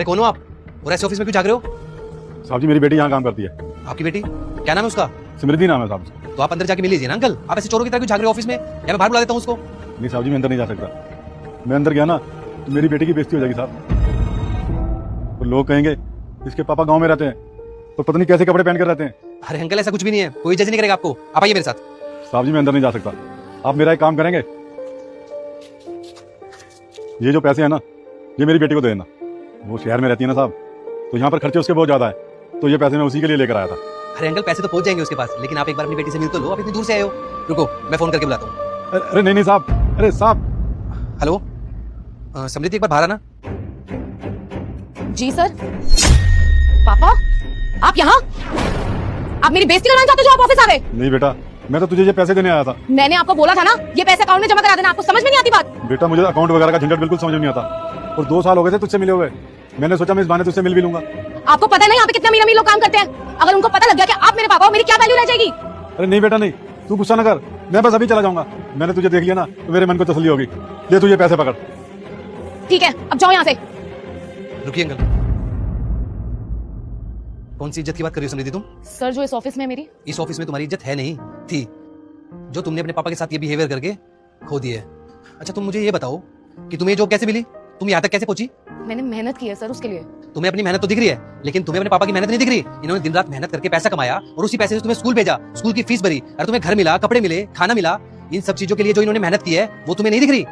अरे कौन हो आप और ऐसे ऑफिस में क्यों जाग रहे हो? साहब जी मेरी बेटी यहाँ काम करती है। आपकी बेटी क्या नाम है उसका? स्मृति नाम है साहब उसका। तो आप अंदर जाके मिल लीजिए ना अंकल। आप ऐसे चोरों की तरह क्यों जाग रहे हो ऑफिस में? या मैं बाहर बुला देता हूँ उसको। नहीं साहब जी मैं अंदर नहीं जा सकता। मैं अंदर गया ना तो मेरी बेटी की बेइज्जती हो जाएगी साहब। और लोग कहेंगे इसके पापा गाँव में रहते हैं तो पता नहीं कैसे कपड़े पहन कर रहते हैं। अरे अंकल ऐसा कुछ भी नहीं है, कोई जज नहीं करेगा आपको। आप आइए मेरे साथ। साहब जी मैं अंदर नहीं जा सकता। आप मेरा एक काम करेंगे, ये जो पैसे है ना ये मेरी बेटी को दे देना। वो शहर में रहती है ना साहब, तो यहाँ पर खर्चे उसके बहुत ज्यादा है, तो ये पैसे मैं उसी के लिए लेकर आया था। अरे अंकल पैसे तो पहुंच जाएंगे उसके पास, लेकिन आप एक बार अपनी बेटी से मिल तो लो। आप इतनी दूर से आए हो। रुको मैं फोन करके बुलाता हूँ। अरे नहीं नहीं साहब, अरे साहब। हेलो समृद्धि एक बार बाहर आना। जी सर। पापा आप यहाँ? आप मेरी बेइज्जती करना चाहते हो जो आप ऑफिस आ गए? नहीं बेटा, मैं तो तुझे ये पैसे देने आया था। मैंने आपको बोला था ना ये पैसे अकाउंट में जमा करा देना। आपको समझ में नहीं आती बात? बेटा मुझे अकाउंट वगैरह का झंझट बिल्कुल समझ में नहीं आता, और 2 साल हो गए थे तुझसे मिले हुए। मैंने सोचा मैं इस बहाने तुझसे मिल भी लूंगा। आपको पता नहीं यहाँ पे कितने अमीर अमीर लोग काम करते हैं। अगर उनको पता लग गया कि आप मेरे पापा हो, मेरी क्या वैल्यू रह जाएगी? अरे नहीं बेटा नहीं, तू गुस्सा न कर, मैं बस अभी चला जाऊंगा। मैंने तुझे देख लिया ना तो मेरे मन को तसल्ली होगी। ले तुझे पैसे पकड़। ठीक है अब जाओ यहाँ से। रुकिए अंकल, कौन सी इज्जत की बात कर रही हो समृद्धि तुम? सर जो इस ऑफिस में मेरी, इस ऑफिस में तुम्हारी इज्जत है नहीं थी, जो तुमने अपने पापा के साथ ये बिहेवियर करके खो दी है। अच्छा तुम मुझे ये बताओ कि तुम्हें ये जॉब कैसे मिली? तुम यहाँ तक कैसे पहुंची? मैंने मेहनत की है सर उसके लिए। तुम्हें अपनी मेहनत तो दिख रही है, लेकिन तुम्हें अपने पापा की मेहनत नहीं दिख रही। इन्होंने दिन रात मेहनत करके पैसा कमाया और उसी पैसे से तुम्हें स्कूल भेजा, स्कूल की फीस भरी, और तुम्हें घर मिला, कपड़े मिले, खाना मिला। इन सब चीजों के लिए जो इन्होंने मेहनत की है वो तुम्हें नहीं दिख रही।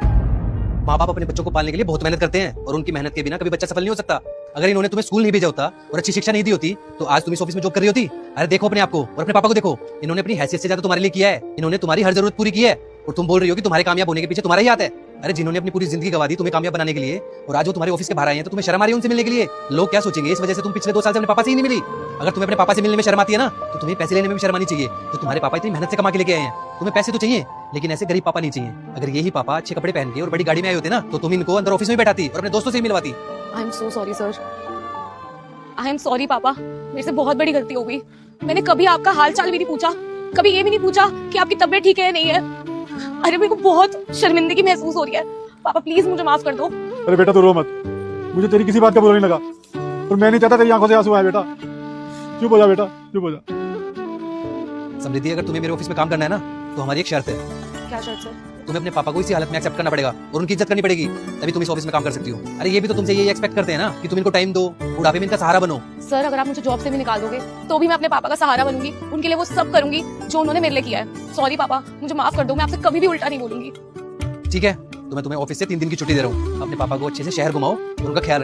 माँ बाप अपने बच्चों को पालने के लिए बहुत मेहनत करते हैं, और उनकी मेहनत के बिना कभी बच्चा सफल नहीं हो सकता। अगर इन्होंने तुम्हें स्कूल नहीं भेजा होता और अच्छी शिक्षा नहीं दी होती तो आज तुम इस ऑफिस में जॉब कर रही होती। अरे देखो अपने आप को और अपने पापा को देखो, इन्होंने अपनी हैसियत से ज्यादा तुम्हारे लिए किया है। इन्होंने तुम्हारी हर जरूरत पूरी की है, और तुम बोल रही हो कि तुम्हारे कामयाब होने के पीछे तुम्हारा ही हाथ है। अरे जिन्होंने अपनी पूरी जिंदगी गवा दी तुम्हें कामयाब बनाने के लिए, और आज वो तुम्हारे ऑफिस के बाहर आए हैं तो तुम्हें शर्म आ रही है उनसे मिलने के लिए। लोग क्या सोचेंगे इस वजह से तुम पिछले 2 साल से अपने पापा से ही नहीं मिली। अगर तुम्हें अपने पापा से मिलने में शर्म आती है ना तो तुम्हें पैसे लेने में भी शर्म आनी चाहिए, जो तुम्हारे पापा इतनी मेहनत से कमा के लेके आए हैं। तुम्हें पैसे तो चाहिए, लेकिन ऐसे गरीब पापा नहीं चाहिए। अगर यही पापा अच्छे कपड़े पहन के और बड़ी गाड़ी में आए होते ना तो तुम इनको अंदर ऑफिस में बैठाती और अपने दोस्तों से ही मिलवाती। I am so sorry sir. I am sorry papa, मेरे से बहुत बड़ी गलती हो गई। मैंने कभी आपका हाल चाल भी नहीं पूछा, कभी ये भी नहीं पूछा कि आपकी तबीयत ठीक है या नहीं है। अरे मेरे को बहुत शर्मिंदगी महसूस हो रही है। पापा प्लीज मुझे माफ कर दो। अरे बेटा तू रो मत, मुझे तेरी किसी बात का बुरा नहीं लगा, और मैं नहीं चाहता तेरी आंखों से आंसू आए। बेटा चुप हो जा, बेटा चुप हो जा। समृद्धि अगर तुम्हें मेरे ऑफिस में काम करना है ना तो हमारी एक शर्त है। क्या शर्त सर? तुम्हें अपने पापा को इसी हालत में एक्सेप्ट करना पड़ेगा और उनकी इज्जत करनी पड़ेगी, तभी तुम इस ऑफिस में काम कर सकती हो। अरे ये भी तो तुमसे यही एक्सपेक्ट करते हैं ना कि तुम इनको टाइम दो, बुढ़ापे में इनका सहारा बनो। सर अगर आप मुझे जॉब से भी निकाल दोगे तो भी मैं अपने पापा का सहारा बनूंगी। उनके लिए वो सब करूंगी जो उन्होंने मेरे लिए किया है। सॉरी पापा, मुझे माफ कर दो। मैं आपसे कभी भी उल्टा नहीं बोलूंगी। ठीक है तो मैं तुम्हें ऑफिस से 3 दिन की छुट्टी दे रहा हूँ। अपने पापा को अच्छे से शहर घुमाओ और उनका ख्याल